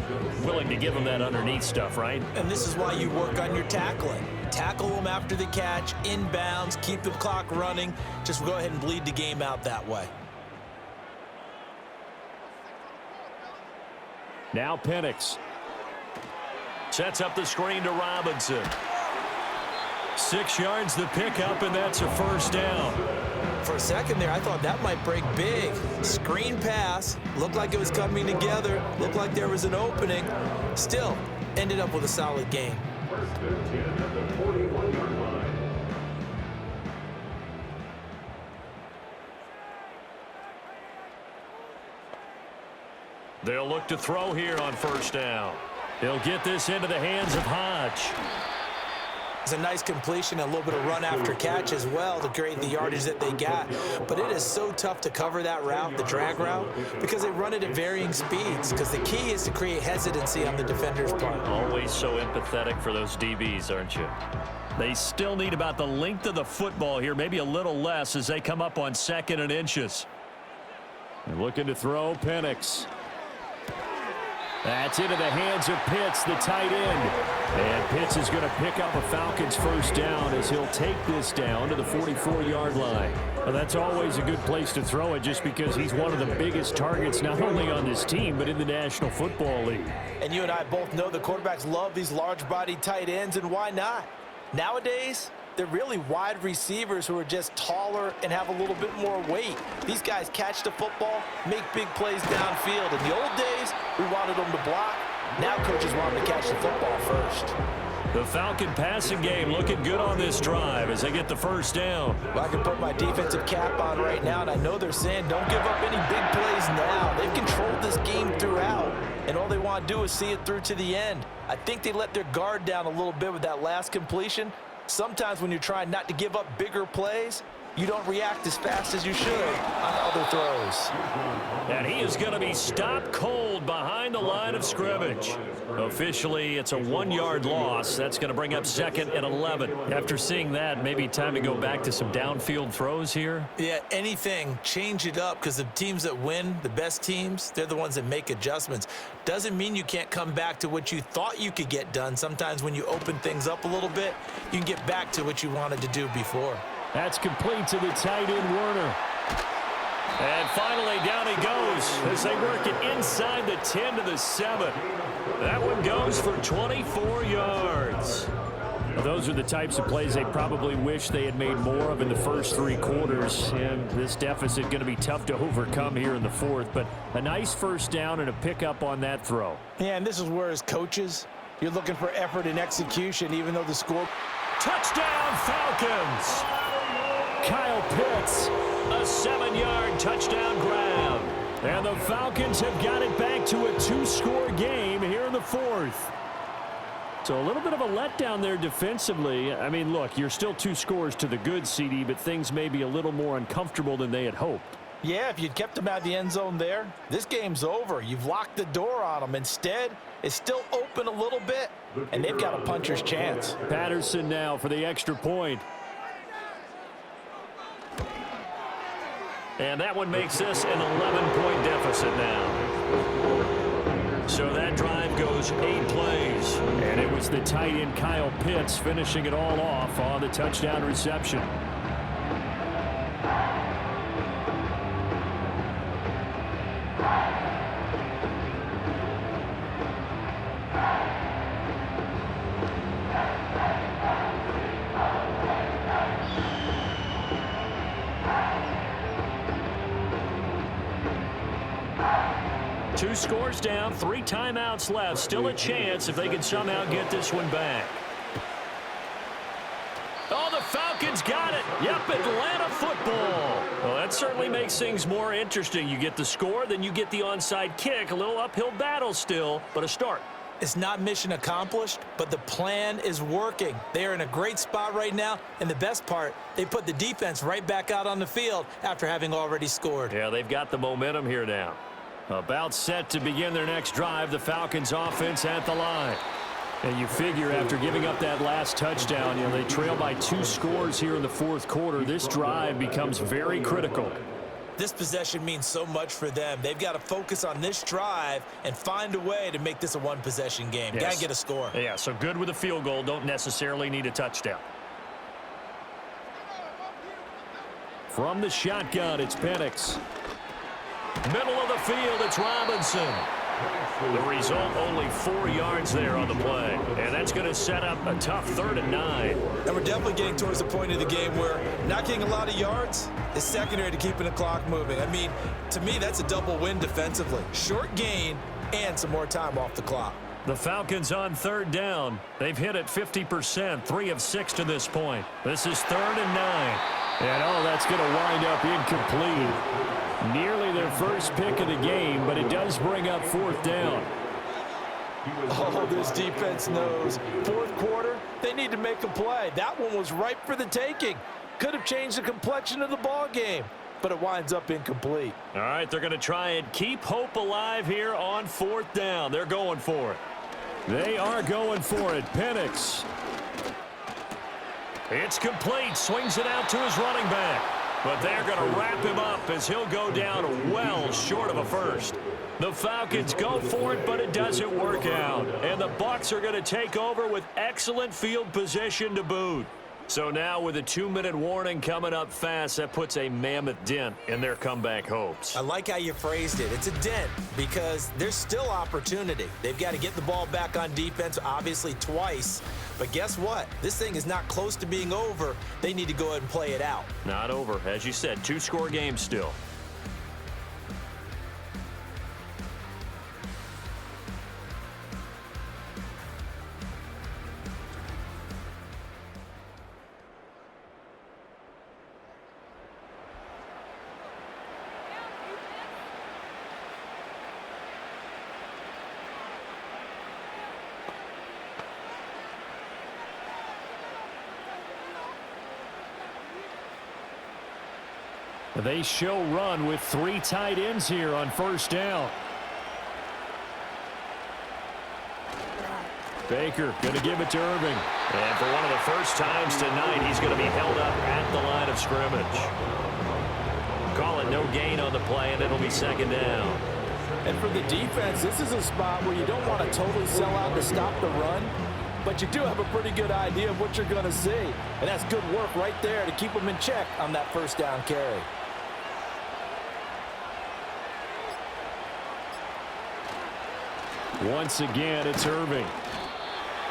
Willing to give him that underneath stuff, right? And this is why you work on your tackling. Tackle them after the catch, inbounds, keep the clock running. Just go ahead and bleed the game out that way. Now Penix. Sets up the screen to Robinson. 6 yards the pickup, and that's a first down. For a second there, I thought that might break big. Screen pass, looked like it was coming together, looked like there was an opening. Still, ended up with a solid game. They'll look to throw here on first down. He'll get this into the hands of Hodge. It's a nice completion, a little bit of run after catch as well to create the yardage that they got. But it is so tough to cover that route, the drag route, because they run it at varying speeds. Because the key is to create hesitancy on the defender's part. Always so empathetic for those DBs, aren't you? They still need about the length of the football here, maybe a little less as they come up on 2nd and inches. They're looking to throw Penix. That's into the hands of Pitts, the tight end. And Pitts is going to pick up a Falcons first down as he'll take this down to the 44-yard line. Well, that's always a good place to throw it just because he's one of the biggest targets not only on this team but in the National Football League. And you and I both know the quarterbacks love these large-bodied tight ends, and why not? Nowadays, they're really wide receivers who are just taller and have a little bit more weight. These guys catch the football, make big plays downfield. In the old days, we wanted them to block. Now coaches want them to catch the football first. The Falcon passing game looking good on this drive as they get the first down. Well, I can put my defensive cap on right now, and I know they're saying don't give up any big plays now. They've controlled this game throughout, and all they want to do is see it through to the end. I think they let their guard down a little bit with that last completion. Sometimes when you're trying not to give up bigger plays, you don't react as fast as you should on other throws. And he is going to be stopped cold behind the line of scrimmage. Officially, it's a 1-yard loss. That's going to bring up 2nd and 11. After seeing that, maybe time to go back to some downfield throws here. Yeah, anything, change it up, because the teams that win, the best teams, they're the ones that make adjustments. Doesn't mean you can't come back to what you thought you could get done. Sometimes when you open things up a little bit, you can get back to what you wanted to do before. That's complete to the tight end, Werner. And finally, down he goes as they work it inside the 10 to the 7. That one goes for 24 yards. Well, those are the types of plays they probably wish they had made more of in the first 3 quarters. And this deficit going to be tough to overcome here in the fourth. But a nice first down and a pickup on that throw. Yeah, and this is where as coaches, you're looking for effort and execution, even though the score... Touchdown, Falcons! Kyle Pitts, a 7-yard touchdown grab. And the Falcons have got it back to a 2-score game here in the fourth. So a little bit of a letdown there defensively. I mean, look, you're still 2 scores to the good, CD, but things may be a little more uncomfortable than they had hoped. Yeah, if you'd kept them out of the end zone there, this game's over. You've locked the door on them. Instead, it's still open a little bit, and they've got a puncher's chance. Patterson now for the extra point. And that one makes this an 11-point deficit now. So that drive goes 8 plays. And it was the tight end Kyle Pitts finishing it all off on the touchdown reception. Two scores down, 3 timeouts left. Still a chance if they can somehow get this one back. Oh, the Falcons got it. Yep, Atlanta football. Well, that certainly makes things more interesting. You get the score, then you get the onside kick. A little uphill battle still, but a start. It's not mission accomplished, but the plan is working. They are in a great spot right now, and the best part, they put the defense right back out on the field after having already scored. Yeah, they've got the momentum here now. About set to begin their next drive, the Falcons offense at the line. And you figure after giving up that last touchdown, they trail by 2 scores here in the 4th quarter. This drive becomes very critical. This possession means so much for them. They've got to focus on this drive and find a way to make this a 1-possession game. Yes. Got to get a score. Yeah, so good with a field goal. Don't necessarily need a touchdown. From the shotgun, it's Penix. Middle of the field, it's Robinson. The result, only 4 yards there on the play. And that's going to set up a tough 3rd and 9. And we're definitely getting towards the point of the game where not getting a lot of yards is secondary to keeping the clock moving. I mean, to me, that's a double win defensively. Short gain and some more time off the clock. The Falcons on 3rd down. They've hit it 50%, 3 of 6 to this point. This is 3rd and 9. And, oh, that's going to wind up incomplete. Nearly their first pick of the game, but it does bring up 4th down. Oh, this defense knows. 4th quarter, they need to make a play. That one was ripe for the taking. Could have changed the complexion of the ball game, but it winds up incomplete. All right, they're going to try and keep hope alive here on 4th down. They're going for it. They are going for it. Penix. It's complete. Swings it out to his running back. But they're going to wrap him up as he'll go down well short of a first. The Falcons go for it, but it doesn't work out. And the Bucs are going to take over with excellent field position to boot. So now with a 2-minute warning coming up fast, that puts a mammoth dent in their comeback hopes. I like how you phrased it. It's a dent because there's still opportunity. They've got to get the ball back on defense, obviously twice. But guess what? This thing is not close to being over. They need to go ahead and play it out. Not over. As you said, 2-score game still. They show run with 3 tight ends here on 1st down. Baker going to give it to Irving. And for one of the first times tonight, he's going to be held up at the line of scrimmage. Call it no gain on the play, and it'll be 2nd down. And for the defense, this is a spot where you don't want to totally sell out to stop the run, but you do have a pretty good idea of what you're going to see. And that's good work right there to keep them in check on that 1st down carry. Once again, it's Irving.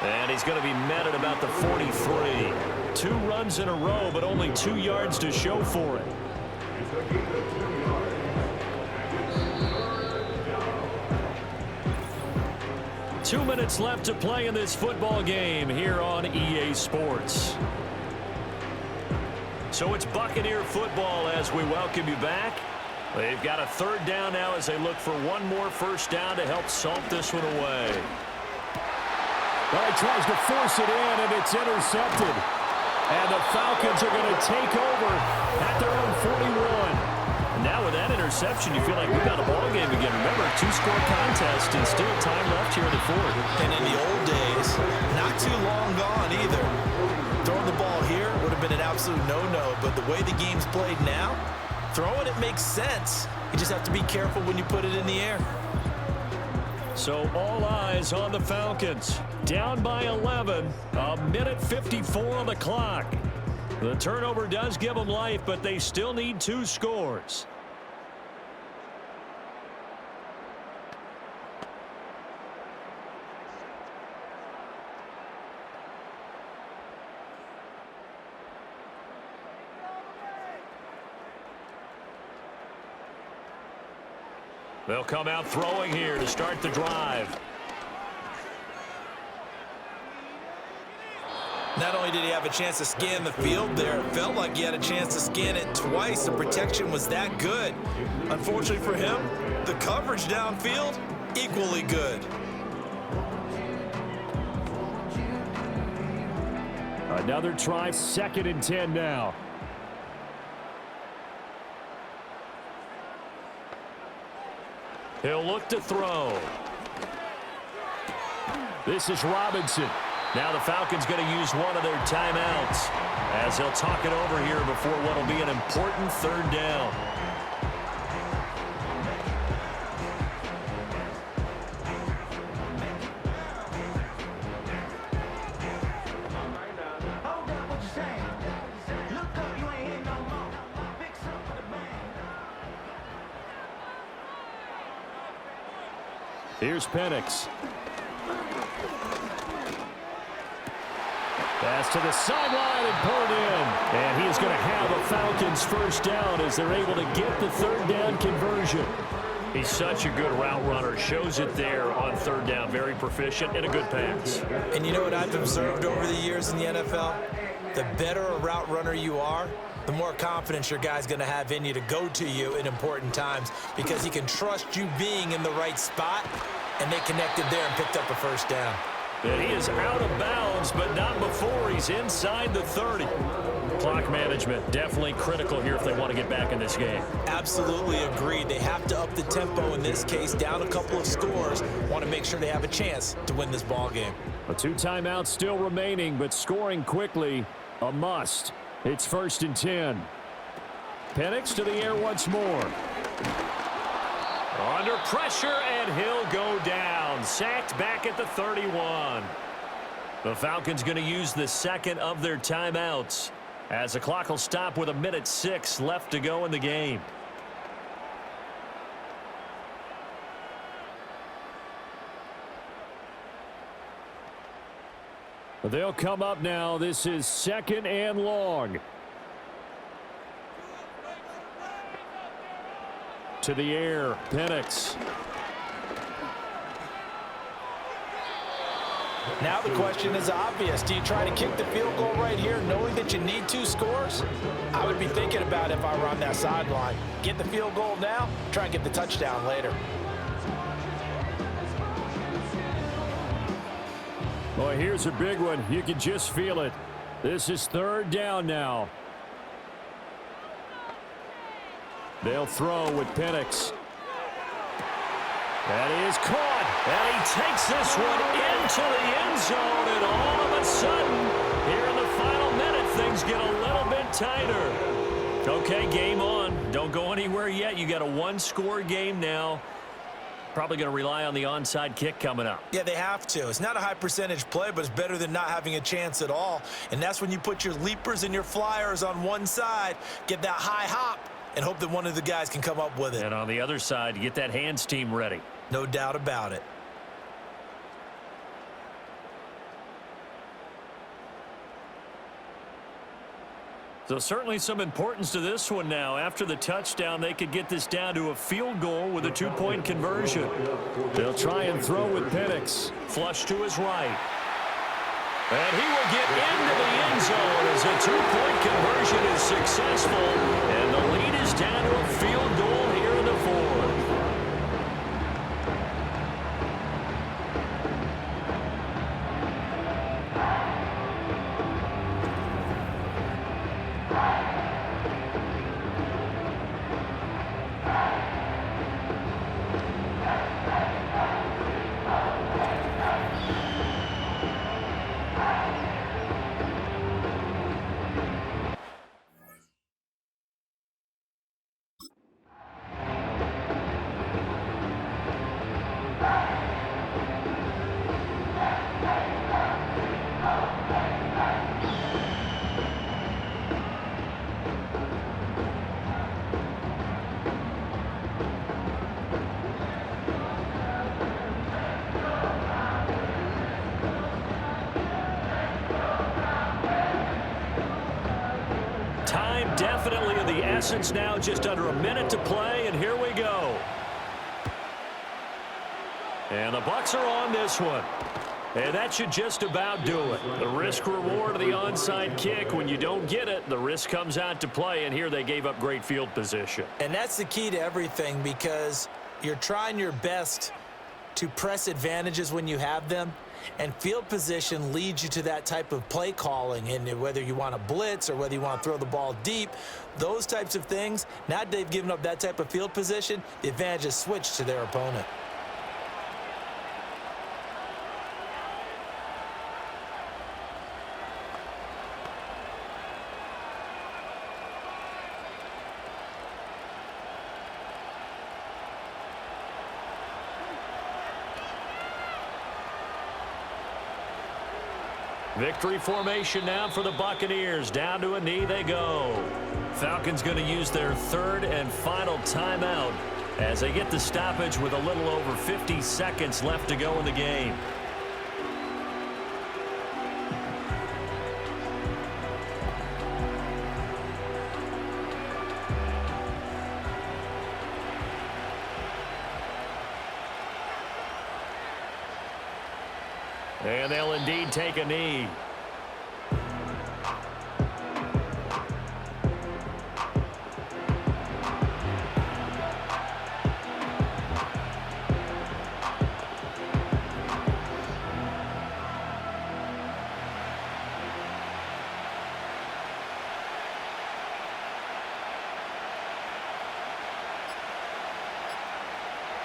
And he's going to be met at about the 43. 2 runs in a row, but only 2 yards to show for it. Two minutes left to play in this football game here on EA Sports. So it's Buccaneer football as we welcome you back. They've got a 3rd down now as they look for one more 1st down to help salt this one away. Well, he tries to force it in, and it's intercepted. And the Falcons are going to take over at their own 41. And now with that interception, you feel like we've got a ball game again. Remember, 2-score contest and still time left here in the fourth. And in the old days, not too long gone either. Throwing the ball here would have been an absolute no-no, but the way the game's played now, throwing it makes sense. You just have to be careful when you put it in the air. So all eyes on the Falcons. Down by 11, a minute 54 on the clock. The turnover does give them life, but they still need 2 scores. They'll come out throwing here to start the drive. Not only did he have a chance to scan the field there, it felt like he had a chance to scan it twice. The protection was that good. Unfortunately for him, the coverage downfield, equally good. Another try, 2nd and 10 now. He'll look to throw. This is Robinson. Now the Falcons going to use one of their timeouts as they'll talk it over here before what will be an important 3rd down. Here's Penix. Pass to the sideline and pulled in. And he is going to have a Falcons 1st down as they're able to get the 3rd down conversion. He's such a good route runner. Shows it there on 3rd down. Very proficient and a good pass. And you know what I've observed over the years in the NFL? The better a route runner you are, the more confidence your guy's going to have in you to go to you in important times because he can trust you being in the right spot, and they connected there and picked up a 1st down. And he is out of bounds, but not before he's inside the 30. Clock management definitely critical here if they want to get back in this game. Absolutely agreed. They have to up the tempo in this case, down a couple of scores. Want to make sure they have a chance to win this ball game. 2 timeouts still remaining, but scoring quickly, a must. It's 1st and 10. Penix to the air once more. Under pressure, and he'll go down. Sacked back at the 31. The Falcons going to use the 2nd of their timeouts as the clock will stop with 1:06 left to go in the game. They'll come up now. This is 2nd and long. To the air, Penix. Now the question is obvious. Do you try to kick the field goal right here knowing that you need 2 scores? I would be thinking about it if I were on that sideline. Get the field goal now, try and get the touchdown later. Boy, here's a big one. You can just feel it. This is 3rd down now. They'll throw with Penix. That is caught. And he takes this one into the end zone. And all of a sudden, here in the final minute, things get a little bit tighter. Okay, game on. Don't go anywhere yet. You got a 1-score game now. Probably going to rely on the onside kick coming up. Yeah, they have to. It's not a high percentage play, but it's better than not having a chance at all. And that's when you put your leapers and your flyers on one side, get that high hop, and hope that one of the guys can come up with it. And on the other side, get that hands team ready. No doubt about it. So certainly some importance to this one now. After the touchdown, they could get this down to a field goal with a 2-point conversion. They'll try and throw with Penix. Flush to his right. And he will get into the end zone as a 2-point conversion is successful. And the lead is down to a field goal here in the fourth. Time definitely of the essence now. Just under a minute to play, and here we go. And the Bucs are on this one. And that should just about do it. The risk reward of the onside kick. When you don't get it, the risk comes out to play, and here they gave up great field position. And that's the key to everything, because you're trying your best to press advantages when you have them, and field position leads you to that type of play calling. And whether you want to blitz or whether you want to throw the ball deep, those types of things, now that they've given up that type of field position, the advantage is switched to their opponent. Victory formation now for the Buccaneers. Down to a knee they go. Falcons going to use their third and final timeout as they get the stoppage with a little over 50 seconds left to go in the game. And they'll indeed take a knee.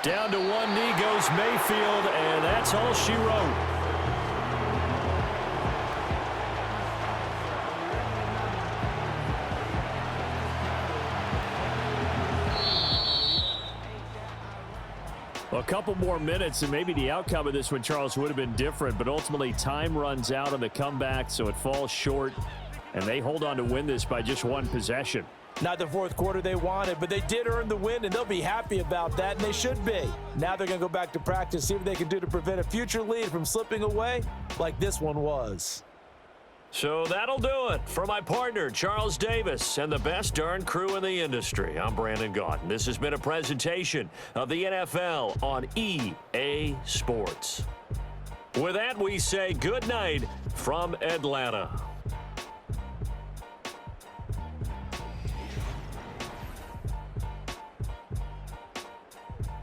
Down to one knee goes Mayfield, and that's all she wrote. A couple more minutes, and maybe the outcome of this one, Charles, would have been different, but ultimately time runs out on the comeback, so it falls short, and they hold on to win this by just one possession. Not the fourth quarter they wanted, but they did earn the win, and they'll be happy about that, and they should be. Now they're going to go back to practice, see what they can do to prevent a future lead from slipping away like this one was. So that'll do it. For my partner, Charles Davis, and the best darn crew in the industry, I'm Brandon Gaudin. This has been a presentation of the NFL on EA Sports. With that, we say good night from Atlanta.